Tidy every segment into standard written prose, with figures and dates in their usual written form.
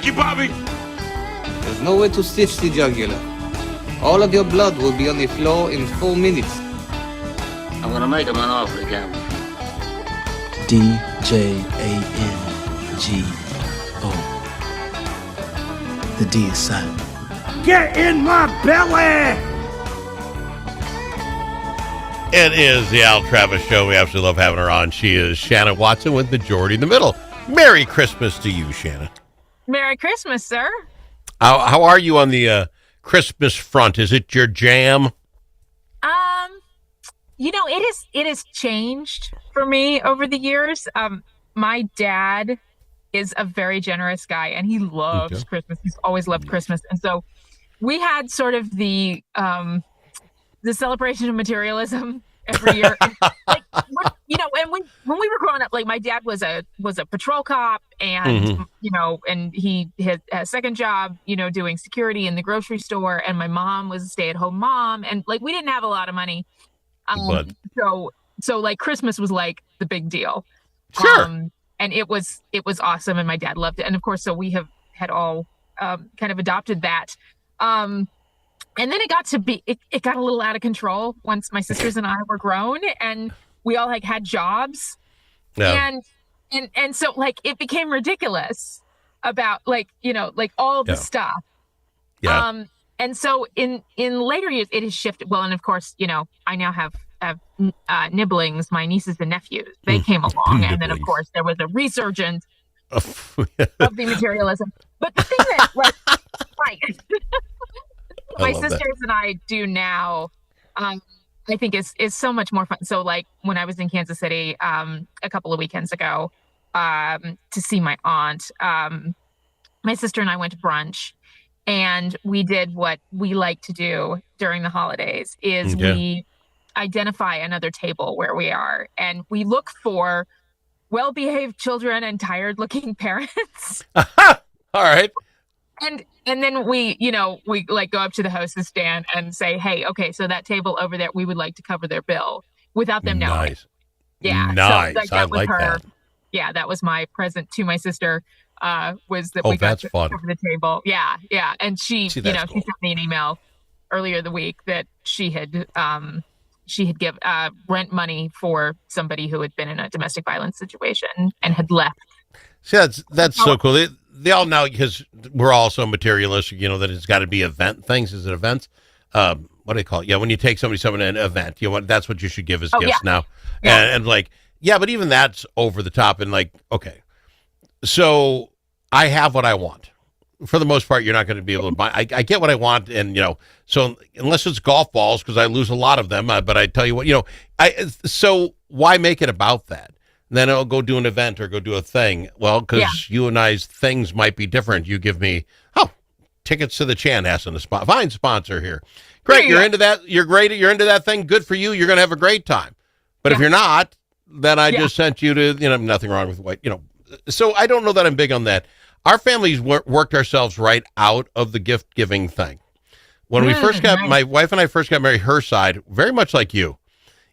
you, Bobby. There's nowhere to stitch the jugular. All of your blood will be on the floor in 4 minutes. I'm gonna make him an offer again. D-J-A-N-G-O. The D is silent. Get in my belly! It is the Al Travis Show. We absolutely love having her on. She is Shannon Watson with Majority in the Middle. Merry Christmas to you, Shannon. Merry Christmas, sir. How are you on the Christmas front? Is it your jam? It has changed for me over the years. My dad is a very generous guy, and he loves Christmas. He's always loved Christmas, and so we had sort of the celebration of materialism every year. And, when we were growing up, like my dad was a patrol cop, and and he had a second job, doing security in the grocery store, and my mom was a stay-at-home mom, and like we didn't have a lot of money. So like Christmas was like the big deal. Sure. And it was awesome, and my dad loved it. And of course, so we had all kind of adopted that. And then it got to be, it got a little out of control once my sisters and I were grown, and we all like had jobs. Yeah. And so like it became ridiculous about like all the stuff. Yeah. And so in later years it has shifted. Well, and of course, I now have nibblings, my nieces and nephews. They came along, and then of course there was a resurgence of the materialism. But the thing that my sisters and I do now, I think is so much more fun. So like when I was in Kansas City a couple of weekends ago to see my aunt, my sister and I went to brunch, and we did what we like to do during the holidays is we identify another table where we are, and we look for well-behaved children and tired-looking parents. All right. And then we like go up to the hostess stand and say, hey, okay, so that table over there, we would like to cover their bill without them knowing. Nice. Yeah. Nice. So I like that. Yeah, that was my present to my sister, was that we got that's to fun. cover the table. Yeah. Yeah. And she, See, cool. She sent me an email earlier the week that she had given rent money for somebody who had been in a domestic violence situation and had left. See, that's so cool. They all know, because we're all so materialistic, that it's got to be event things. Is it events? What do they call it? Yeah, when you take somebody to an event, that's what you should give as gifts now. Yeah. And like, yeah, but even that's over the top. And like, okay, so I have what I want. For the most part, you're not going to be able to buy. I get what I want, and so unless it's golf balls, because I lose a lot of them. But I tell you what, so why make it about that? Then I'll go do an event or go do a thing. Well, because you and I's things might be different. You give me tickets to the Chanhassen, a fine sponsor here. Great, you're into that. You're great. You're into that thing. Good for you. You're going to have a great time. But if you're not, then I just sent you to nothing wrong with white. So I don't know that I'm big on that. Our families worked ourselves right out of the gift giving thing. When we first got, my wife and I first got married, her side, very much like you,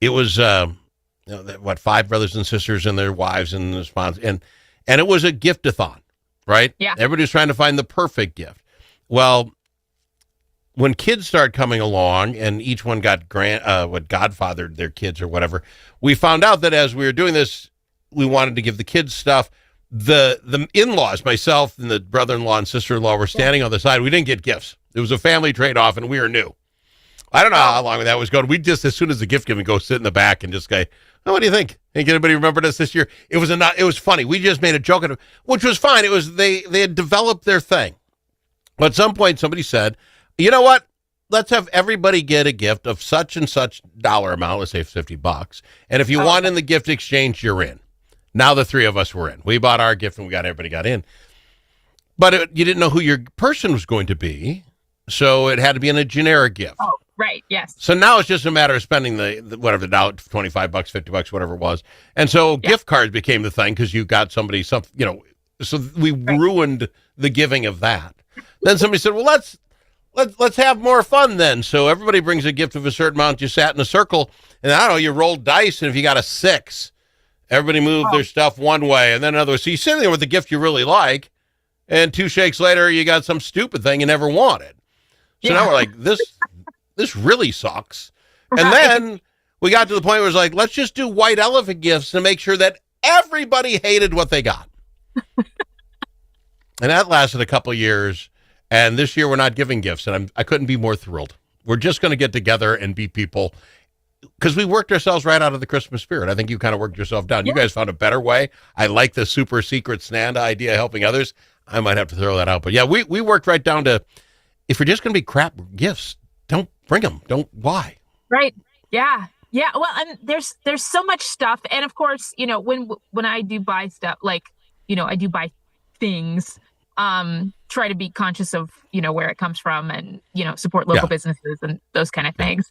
it was, 5 brothers and sisters and their wives and the sponsors, and it was a gift-a-thon, right? Yeah. Everybody was trying to find the perfect gift. Well, when kids started coming along and each one got godfathered their kids or whatever, we found out that as we were doing this, we wanted to give the kids stuff. The in-laws, myself and the brother-in-law and sister-in-law, were standing on the side. We didn't get gifts. It was a family trade-off, and we were new. I don't know how long that was going. We just, as soon as the gift giving, go sit in the back and just go, oh, what do you think? Think anybody remembered us this year? It was funny. We just made a joke of it, which was fine. It was they had developed their thing. But at some point, somebody said, you know what? Let's have everybody get a gift of such and such dollar amount. Let's say $50. And if you want in the gift exchange, you're in. Now the 3 of us were in. We bought our gift and everybody got in. But you didn't know who your person was going to be, so it had to be in a generic gift. Oh, right, yes. So now it's just a matter of spending the whatever the dollar, $25, $50, whatever it was. And so gift cards became the thing because you got somebody something, so we ruined the giving of that. Then somebody said, well, let's have more fun then. So everybody brings a gift of a certain amount. You sat in a circle, and I don't know, you rolled dice, and if you got a 6, everybody moved their stuff one way and then another way. So you sit there with the gift you really like, and 2 shakes later, you got some stupid thing you never wanted. So now we're like, this really sucks. And then we got to the point where it's like, let's just do white elephant gifts to make sure that everybody hated what they got. And that lasted a couple of years. And this year we're not giving gifts, and I couldn't be more thrilled. We're just going to get together and be people, because we worked ourselves right out of the Christmas spirit. I think you kind of worked yourself down. You guys found a better way. I like the super secret Santa idea, helping others. I might have to throw that out. But yeah, we worked right down to, if you're just going to be crap gifts, don't bring them. Why? Right. Yeah. Yeah. Well, and there's so much stuff. And of course, when I do buy stuff, like, I do buy things, try to be conscious of, where it comes from and, support local businesses and those kind of things.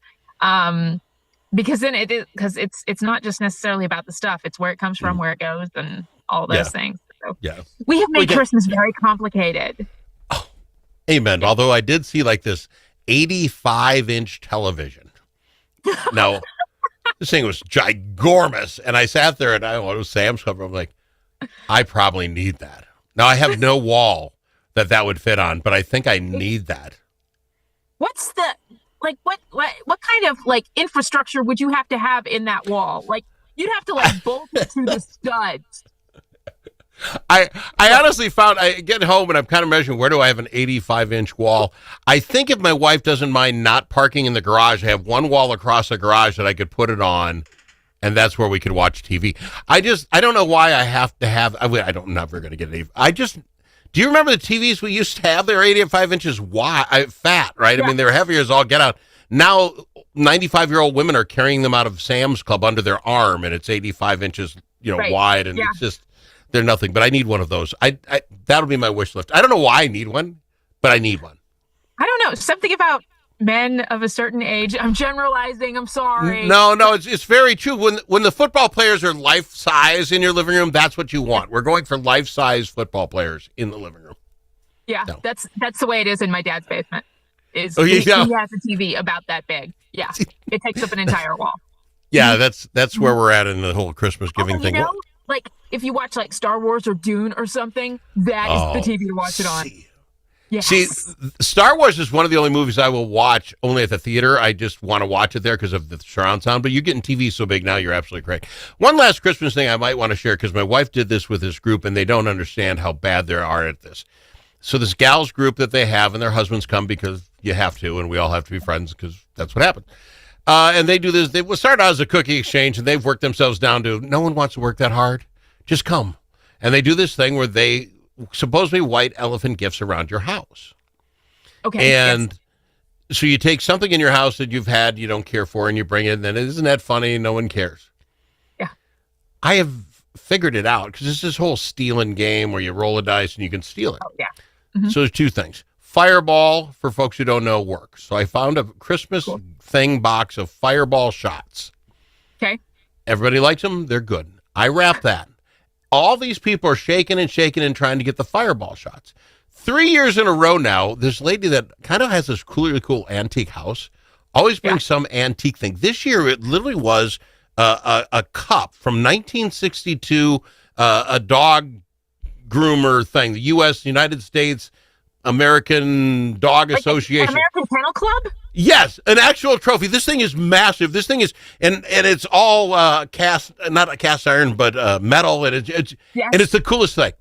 Because then it's not just necessarily about the stuff, it's where it comes from, where it goes, and all those things. So we have made Christmas very complicated. Oh, amen. Although I did see like this 85-inch television. Now, this thing was ginormous, and I sat there and it was Sam's Club. I'm like, I probably need that. Now I have no wall that would fit on, but I think I need that. What's the what kind of infrastructure would you have to have in that wall? Like, you'd have to bolt it to the studs. I honestly found, I get home and I'm kind of measuring, where do I have an 85-inch wall? I think if my wife doesn't mind not parking in the garage, I have one wall across the garage that I could put it on, and that's where we could watch TV. I don't know why I have to have, I'm never going to get it. Do you remember the TVs we used to have? They were 85 inches wide, fat, right? Yeah. I mean, they were heavy as all get out. Now, 95-year-old women are carrying them out of Sam's Club under their arm, and it's 85 inches, wide, and it's just, they're nothing. But I need one of those. That'll be my wish list. I don't know why I need one, but I need one. I don't know. Something about men of a certain age. I'm generalizing. I'm sorry. No, it's very true. When the football players are life size in your living room, that's what you want. We're going for life size football players in the living room. Yeah, no. That's the way it is in my dad's basement. He has a TV about that big. Yeah, it takes up an entire wall. Yeah, that's where we're at in the whole Christmas giving thing. Like if you watch Star Wars or Dune or something, that is the TV to watch it on. Yes. See, Star Wars is one of the only movies I will watch only at the theater. I just want to watch it there because of the surround sound. But you're getting TV so big now, you're absolutely correct. One last Christmas thing I might want to share, because my wife did this with this group, and they don't understand how bad they are at this. So this gals group that they have, and their husbands come because you have to, and we all have to be friends because that's what happened. And they do this. They will start out as a cookie exchange, and they've worked themselves down to, no one wants to work that hard. Just come. And they do this thing where they supposedly white elephant gifts around your house. Okay. And so you take something in your house that you've had, you don't care for, and you bring it, and then isn't that funny? No one cares. Yeah. I have figured it out, because it's this whole stealing game where you roll a dice and you can steal it. Oh, yeah. Mm-hmm. So there's two things. Fireball, for folks who don't know, works. So I found a Christmas thing box of Fireball shots. Okay. Everybody likes them. They're good. I wrap that. All these people are shaking and trying to get the Fireball shots. 3 years in a row now, this lady that kind of has this really cool antique house always brings some antique thing. This year, it literally was a cup from 1962, a dog groomer thing, the United States American Dog Association. American Kennel Club? Yes, an actual trophy. This thing is massive. This thing is, and it's all not cast iron, but metal, and it's the coolest thing.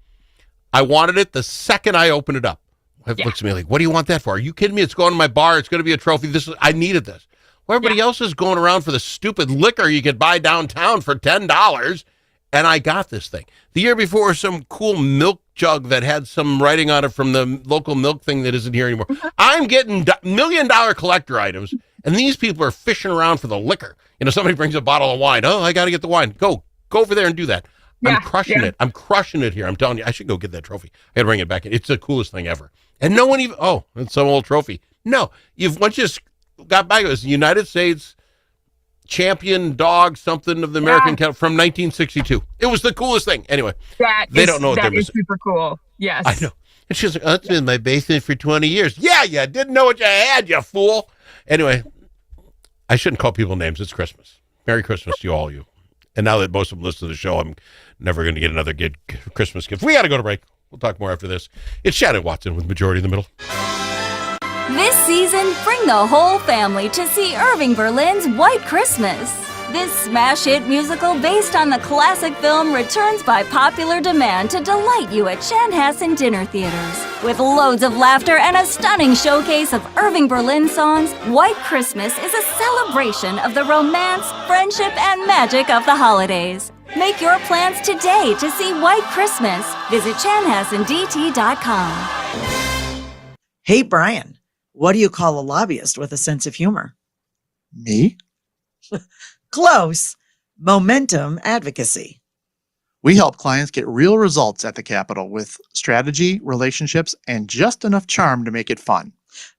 I wanted it the second I opened it up. My wife looks at me like, "What do you want that for? Are you kidding me? It's going to my bar. It's going to be a trophy. I needed this." Well, everybody else is going around for the stupid liquor you could buy downtown for $10, and I got this thing. The year before, some cool milk jug that had some writing on it from the local milk thing that isn't here anymore. I'm getting $1 million collector items, and these people are fishing around for the liquor. Somebody brings a bottle of wine. Oh, I got to get the wine. Go over there and do that. I'm crushing it. I'm crushing it here. I'm telling you, I should go get that trophy. I got to bring it back in. It's the coolest thing ever. And no one even, it's some old trophy. No, once you got back, it was the United States champion dog something of the American Kennel from 1962. It was the coolest thing. Anyway, they don't know what they're missing. That is super cool. Yes. I know. And she's like, it's been in my basement for 20 years. Yeah, you didn't know what you had, you fool. Anyway, I shouldn't call people names. It's Christmas. Merry Christmas to all you. And now that most of them listen to the show, I'm never going to get another good Christmas gift. We got to go to break. We'll talk more after this. It's Shannon Watson with Majority in the Middle. This season, bring the whole family to see Irving Berlin's White Christmas. This smash hit musical based on the classic film returns by popular demand to delight you at Chanhassen dinner theaters. With loads of laughter and a stunning showcase of Irving Berlin songs, White Christmas is a celebration of the romance, friendship, and magic of the holidays. Make your plans today to see White Christmas. Visit chanhassendt.com. Hey, Brian, what do you call a lobbyist with a sense of humor? Me? Close. Momentum advocacy. We help clients get real results at the Capitol with strategy, relationships, and just enough charm to make it fun.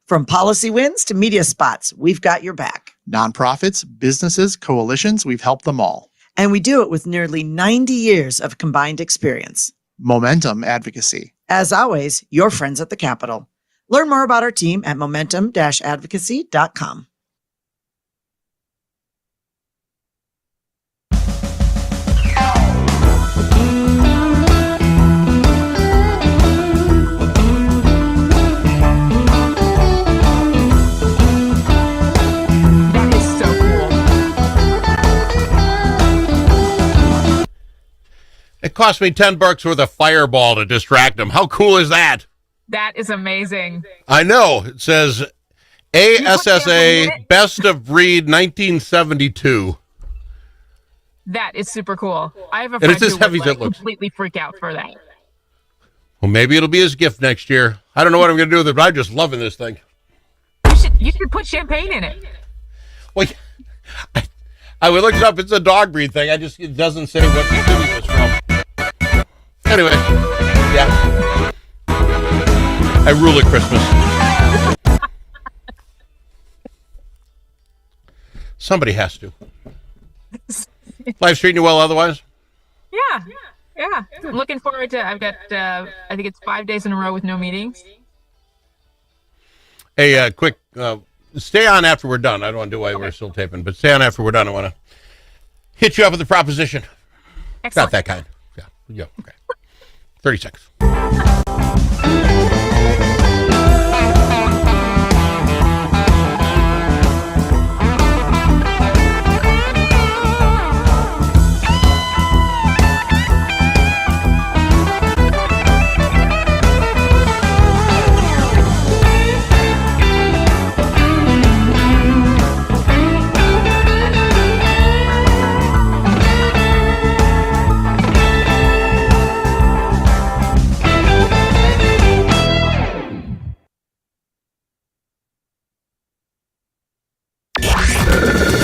From policy wins to media spots, we've got your back. Nonprofits, businesses, coalitions, we've helped them all. And we do it with nearly 90 years of combined experience. Momentum advocacy. As always, your friends at the Capitol. Learn more about our team at momentum-advocacy.com. That is so cool. It cost me $10 worth of Fireball to distract him. How cool is that? That is amazing. I know. It says ASSA Best of Breed 1972. That is super cool. I have a And friend it's as who heavy would as it looks. completely freak out for that. Well, maybe it'll be his gift next year. I don't know what I'm going to do with it, but I'm just loving this thing. You should put champagne in it. Well, I would look it up. It's a dog breed thing. It doesn't say what the city was from. Anyway, yeah. I rule at Christmas. Somebody has to. Life's treating you well otherwise? Yeah. I'm looking forward to. I've got. I think it's 5 days in a row with no meetings. Hey, quick. Stay on after we're done. I don't want to do while we're still taping, but stay on after we're done. I want to hit you up with the proposition. Excellent. Not that kind. Yeah. Okay. 30 seconds.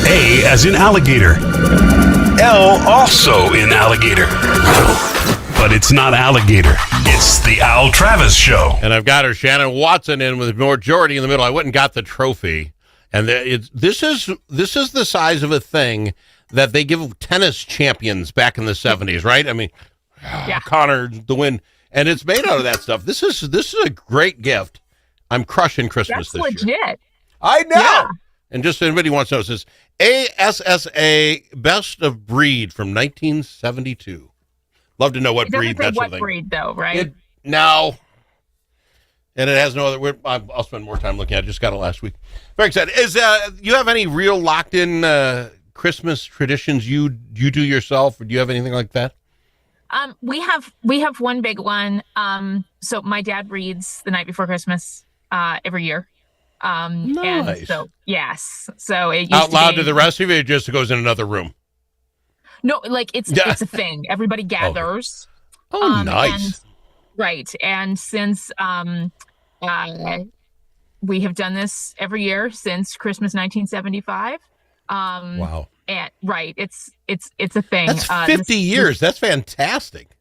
A as in alligator. L also in alligator. But it's not alligator. It's the Al Travis Show. And I've got her, Shannon Watson, in with Majority in the Middle. I went and got the trophy. And this is the size of a thing that they give tennis champions back in the 70s, right? I mean, Connor, the win. And it's made out of that stuff. This is a great gift. I'm crushing Christmas That's this year. legit. I know. Yeah. And just so anybody wants to know, it says ASSA Best of Breed from 1972. Love to know what It doesn't breed say that's what breed though, right? No. And it has no other. I'll spend more time looking at it. Just got it last week. Very excited. You have any real locked in Christmas traditions you do yourself, or do you have anything like that? We have one big one. So my dad reads the night before Christmas every year. Nice. And so yes. So it used Out loud to to the rest of you, it just goes in another room. No, like it's a thing. Everybody gathers. Oh, nice. And since we have done this every year since Christmas 1975. Wow. And it's a thing. That's 50 years. That's fantastic.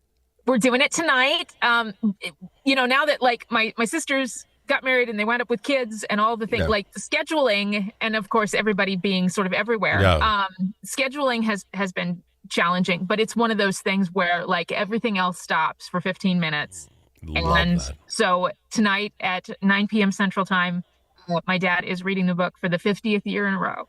We're doing it tonight. Now that like my sisters got married and they wound up with kids and all the things, like the scheduling, and of course everybody being sort of everywhere. Scheduling has been challenging, but it's one of those things where like everything else stops for 15 minutes. So tonight at 9 p.m. Central Time, my dad is reading the book for the 50th year in a row.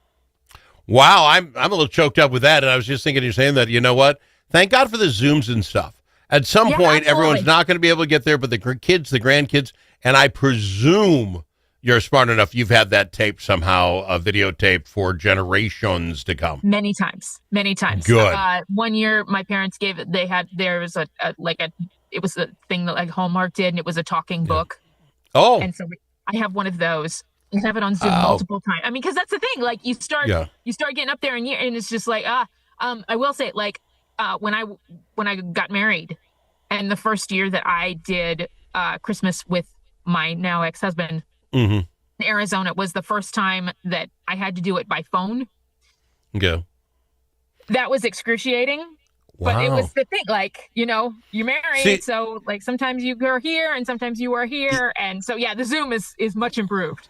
Wow, I'm a little choked up with that, and I was just thinking you're saying that. You know what? Thank God for the Zooms and stuff. At some Yeah, point, everyone's absolutely. not going to be able to get there, but the kids, the grandkids, and I presume you're smart enough. You've had that tape somehow, a videotape for generations to come. Many times. Good. 1 year, my parents gave it. There was it was a thing that like Hallmark did, and it was a talking book. Oh, And so I have one of those. I have it on Zoom Wow. multiple times. I mean, because that's the thing. Like you start getting up there, and it's just like I will say, like when I got married, and the first year that I did Christmas with my now ex-husband in Arizona was the first time that I had to do it by phone. okay. That was excruciating. Wow. But it was the thing, like, you're married, See- so like sometimes you are here and sometimes you are here. And so, yeah, the Zoom is much improved.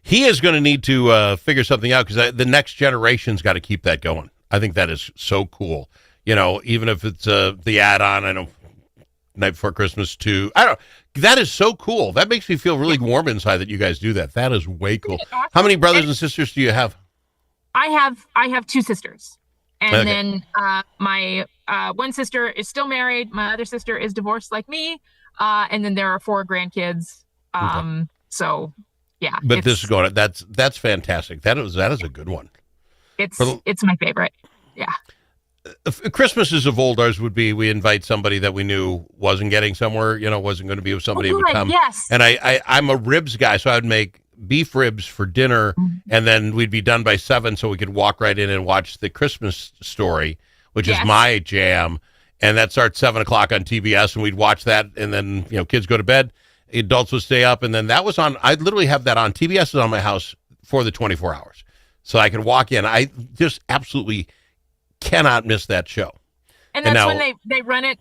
He is going to need to figure something out because the next generation's got to keep that going. I think that is so cool. Even if it's the add-on, I know, Night Before Christmas 2. I don't. That is so cool. That makes me feel really warm inside that you guys do that. That is way cool. Awesome. How many brothers and sisters do you have? I have two sisters. And Okay. then my one sister is still married. My other sister is divorced like me. And then there are 4 grandkids. So, yeah. But this is going. That's fantastic. That is a good one. It's my favorite. Yeah. Christmases of old, ours would be we invite somebody that we knew wasn't getting somewhere, wasn't going to be with somebody who would come. Yes. And I'm a ribs guy, so I would make beef ribs for dinner, and then we'd be done by 7 so we could walk right in and watch The Christmas Story, which is my jam. And that starts 7 o'clock on TBS, and we'd watch that, and then, kids go to bed, adults would stay up, and then that was on, I'd literally have that on. TBS is on my house for the 24 hours. So I could walk in. I just absolutely cannot miss that show. And that's now, when they run it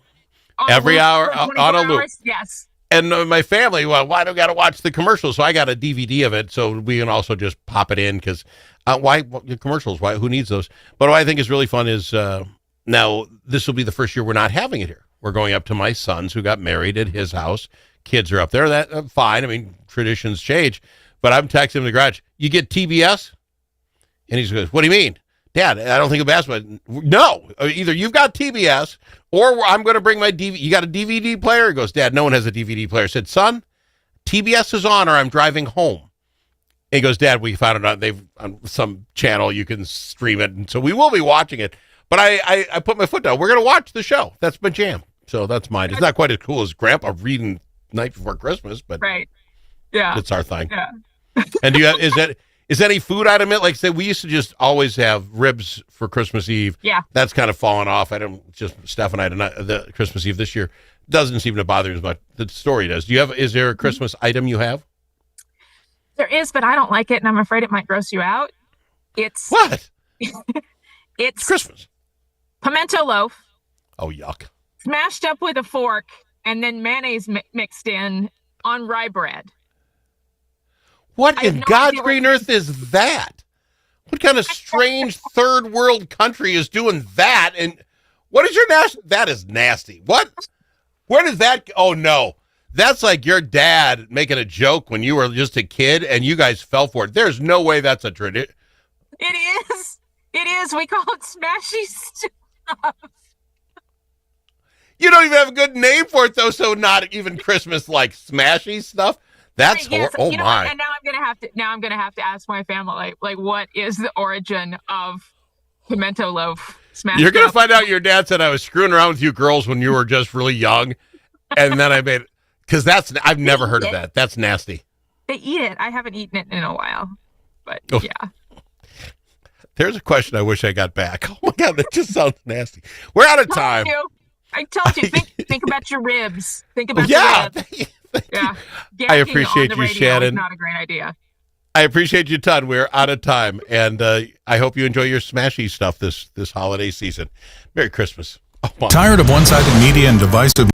on every hour for 24 on a loop. hours. Yes. And my family, well, why do I got to watch the commercials? So I got a DVD of it, so we can also just pop it in because why commercials? Why? Who needs those? But what I think is really fun is now this will be the first year we're not having it here. We're going up to my son's who got married at his house. Kids are up there. That fine. I mean, traditions change. But I'm texting him in the garage. You get TBS? And he goes, "What do you mean? Dad, I don't think of basketball." No, either you've got TBS or I'm going to bring my DVD. You got a DVD player? He goes, "Dad, no one has a DVD player." I said, "Son, TBS is on or I'm driving home." And he goes, "Dad, we found it on some channel. You can stream it." And so we will be watching it. But I put my foot down. We're going to watch the show. That's my jam. So that's mine. It's not quite as cool as Grandpa reading Night Before Christmas, but right. Yeah. it's our thing. Yeah. And do you have, is any food item it? Like say we used to just always have ribs for Christmas Eve. Yeah. That's kind of fallen off. I don't just Steph and I tonight the Christmas Eve this year doesn't seem to bother as much. The story does. Is there a Christmas item you have? There is, but I don't like it and I'm afraid it might gross you out. It's What? it's Christmas. pimento loaf Oh yuck. smashed up with a fork and then mayonnaise mixed in on rye bread. What I have in no God's idea what green it earth is that? What kind of strange third world country is doing that? And what is your national? That is nasty. What? Where does that? Oh no, that's like your dad making a joke when you were just a kid and you guys fell for it. There's no way that's a tradition. It is. It is. We call it smashy stuff. You don't even have a good name for it though. So not even Christmas like smashy stuff. That's Yes, oh you know my. what? And now I'm gonna have to ask my family like what is the origin of pimento loaf smashed You're going to up? find out your dad said I was screwing around with you girls when you were just really young. And then I made, because I've never heard of that. That's nasty. They eat it. I haven't eaten it in a while, but Oh. yeah. There's a question I wish I got back. Oh my God, that just sounds nasty. We're out of time. I told you, think about your ribs. Think about Yeah. your ribs. Thank you. Yeah. I Gacking appreciate on the you, radio is Shannon. Not a great idea. I appreciate you a ton. We're out of time. And I hope you enjoy your smashy stuff this holiday season. Merry Christmas. Oh, my. Tired of one-sided media and divisive